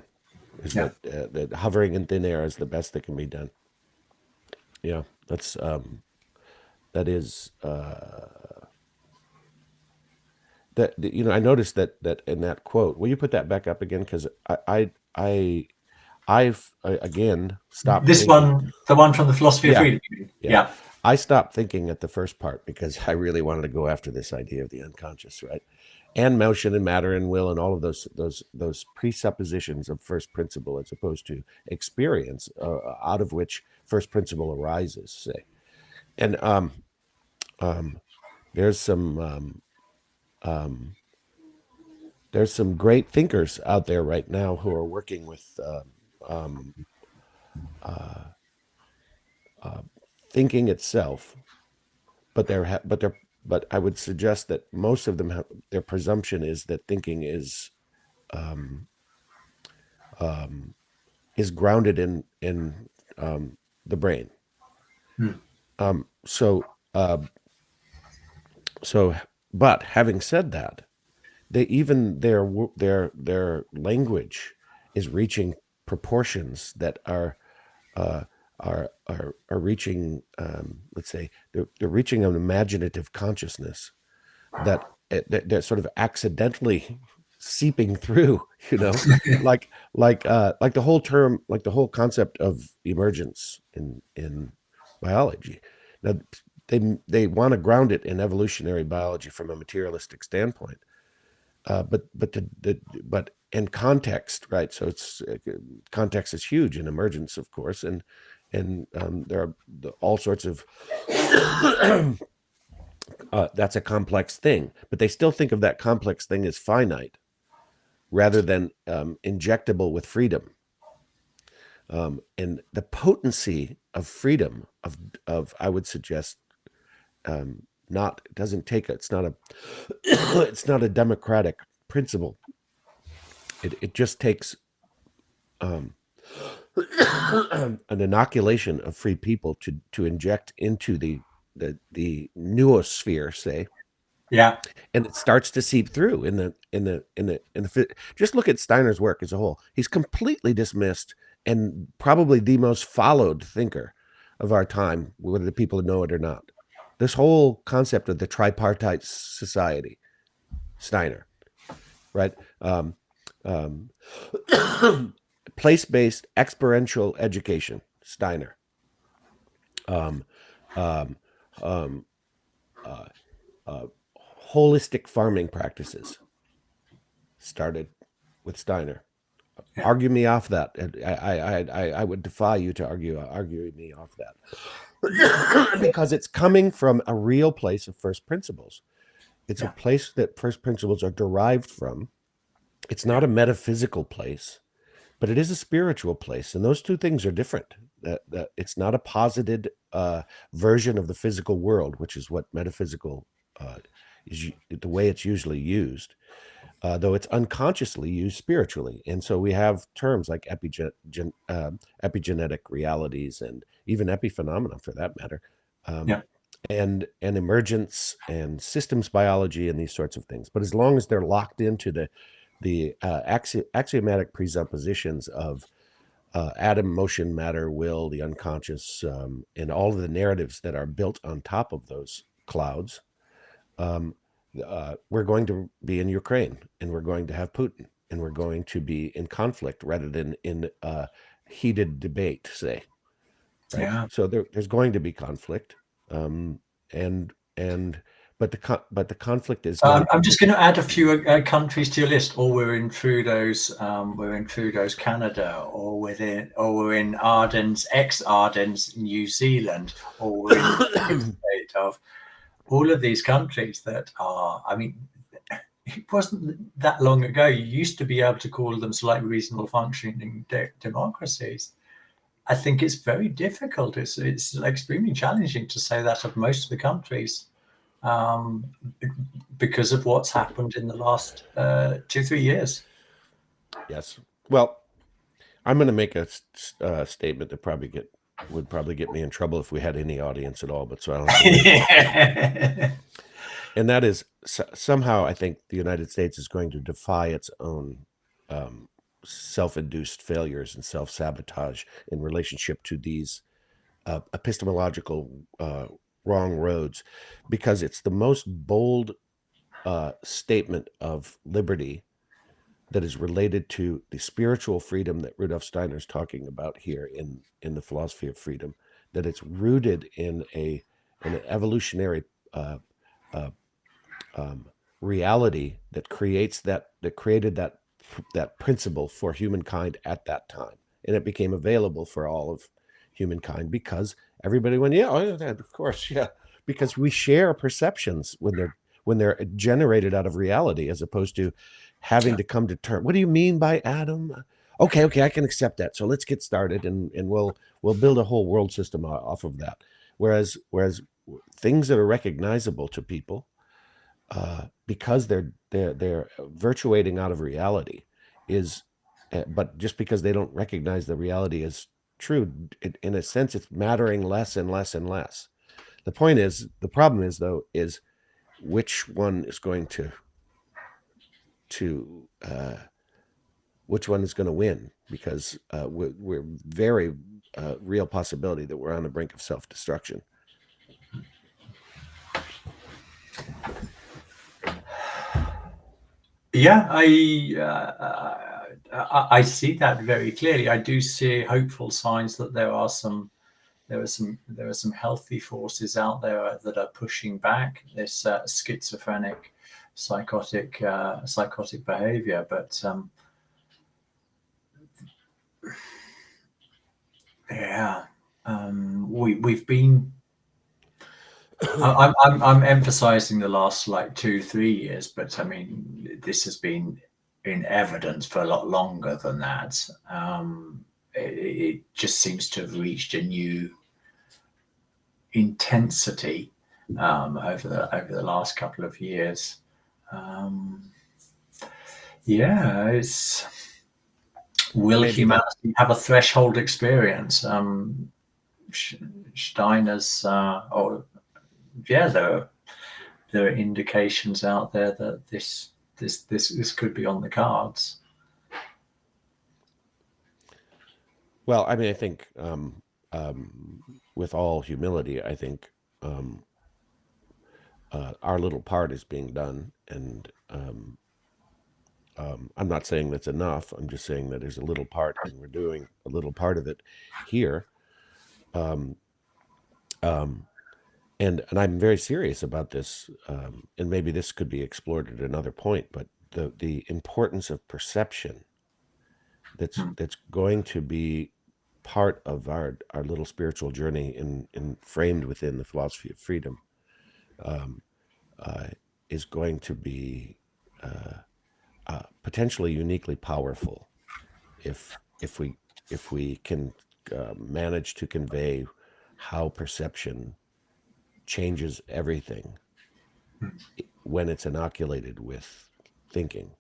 is Yeah. that hovering in thin air is the best that can be done. Yeah, that is that you know, I noticed that in that quote. Will you put that back up again? Because I've again stopped This thinking. one, the one from the philosophy of Yeah, freedom. yeah. Yeah. I stopped thinking at the first part because I really wanted to go after this idea of the unconscious, right? And motion and matter and will and all of those presuppositions of first principle as opposed to experience, out of which first principle arises, say. And um, there's some um, there's some great thinkers out there right now who are working with um, uh, uh, thinking itself, but but I would suggest that most of them have their presumption is that thinking um, um, is grounded in the brain. Hmm. Um, so uh, so, but having said that, they even their language is reaching proportions that uh, are reaching, let's say they're reaching an imaginative consciousness that that sort of accidentally seeping through, you know, like the whole term, like the whole concept of emergence in biology. Now they want to ground it in evolutionary biology from a materialistic standpoint, but in context, right? So it's context is huge in emergence, of course, and there are all sorts of that's a complex thing, but they still think of that complex thing as finite rather than injectable with freedom. And the potency of freedom of I would suggest not it doesn't take it's not a it's not a democratic principle. It just takes um, an inoculation of free people to inject into the noosphere, say, Yeah. and it starts to seep through just look at Steiner's work as a whole. He's completely dismissed and probably the most followed thinker of our time, whether the people know it or not. This whole concept of the tripartite society, Steiner, right? Um, Place-based experiential education, Steiner. Um, um, um, uh, uh, Holistic farming practices started with Steiner. Yeah. Argue me off that. I would defy you to argue me off that because it's coming from a real place of first principles. It's a Yeah. place that first principles are derived from. It's not a metaphysical place, but it is a spiritual place, and those two things are different. That it's not a posited version of the physical world, which is what metaphysical the way it's usually used, though it's unconsciously used spiritually. And so we have terms like epigenetic realities and even epiphenomena, for that matter, um, Yeah. and emergence and systems biology and these sorts of things. But as long as they're locked into the axiomatic presuppositions of atom, motion, matter, will, the unconscious, and all of the narratives that are built on top of those clouds, um, we're going to be in Ukraine, and we're going to have Putin, and we're going to be in conflict rather than in heated debate, say, right? Yeah. So there's going to be conflict, and but the conflict is not. I'm just going to add a few countries to your list. Or we're in Trudeau's, Canada, or we're in Ardenn's, ex-Ardenn's New Zealand, or we're in the state of all of these countries that are. I mean, it wasn't that long ago. You used to be able to call them slightly reasonable functioning democracies. I think it's very difficult. It's extremely challenging to say that of most of the countries. Um, because of what's happened in the last 2-3 years. Yes. Well, I'm going to make a statement that would probably get me in trouble if we had any audience at all, but so I don't have to worry about it. And that is somehow I think the United States is going to defy its own self-induced failures and self-sabotage in relationship to these epistemological wrong roads, because it's the most bold statement of liberty that is related to the spiritual freedom that Rudolf Steiner is talking about here in the philosophy of freedom, that it's rooted in an evolutionary uh, uh, reality that created that principle for humankind at that time, and it became available for all of humankind because everybody went, yeah, oh, yeah, of course, yeah, because we share perceptions when they're generated out of reality, as opposed to having to come to terms. What do you mean by atom? Okay, I can accept that. So let's get started, and we'll build a whole world system off of that. Whereas things that are recognizable to people, because they're virtuating out of reality, is, but just because they don't recognize the reality as true, in a sense, it's mattering less and less and less. The problem is though, is which one is going to which one is going to win, because we're very real possibility that we're on the brink of self-destruction. Yeah, I see that very clearly. I do see hopeful signs that there are some healthy forces out there that are pushing back this schizophrenic, psychotic behavior. But yeah, we've been. I'm emphasizing the last like 2-3 years, but I mean this has been in evidence for a lot longer than that. It just seems to have reached a new intensity over the last couple of years. Yeah, it's will Maybe that. humanity have a threshold experience? Steiner's, or yeah, there are indications out there that this could be on the cards. Well, I mean, I think with all humility, I think our little part is being done, and I'm not saying that's enough. I'm just saying that there's a little part, and we're doing a little part of it here. Um, um, and I'm very serious about this, and maybe this could be explored at another point. But the importance of perception that's going to be part of our little spiritual journey in framed within the philosophy of freedom, um, uh, is going to be potentially uniquely powerful if we can manage to convey how perception changes everything when it's inoculated with thinking,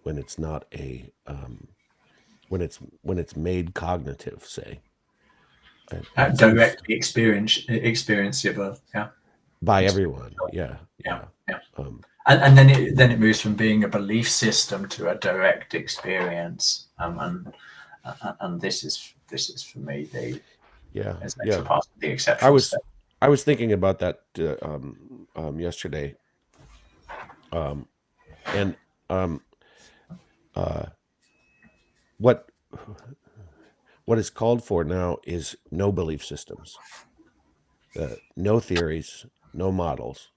when it's not a when it's made cognitive, say, it seems Directly experienceable. Yeah. by everyone. Yeah, Yeah. yeah. Yeah. Um, And then it moves from being a belief system to a direct experience. And this is for me the yeah, essential yeah. part of the I exceptional was step. I was thinking about that yesterday, um, and um, uh, what what is called for now is no belief systems, no theories, no models.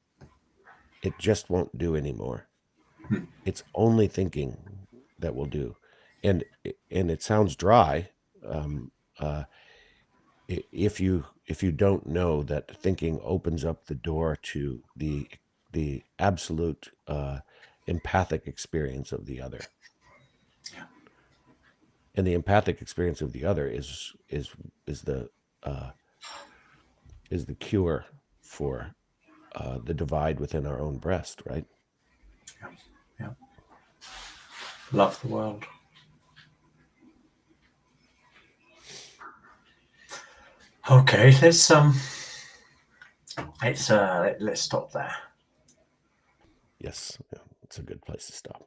It just won't do anymore. Hmm. It's only thinking that will do, and it sounds dry. Um, uh, if you don't know that thinking opens up the door to the absolute empathic experience of the other, and the empathic experience of the other is the uh, is the cure for the divide within our own breast, right? Yeah. Yeah. Love the world. Okay, let's stop there. Yes, yeah, it's a good place to stop.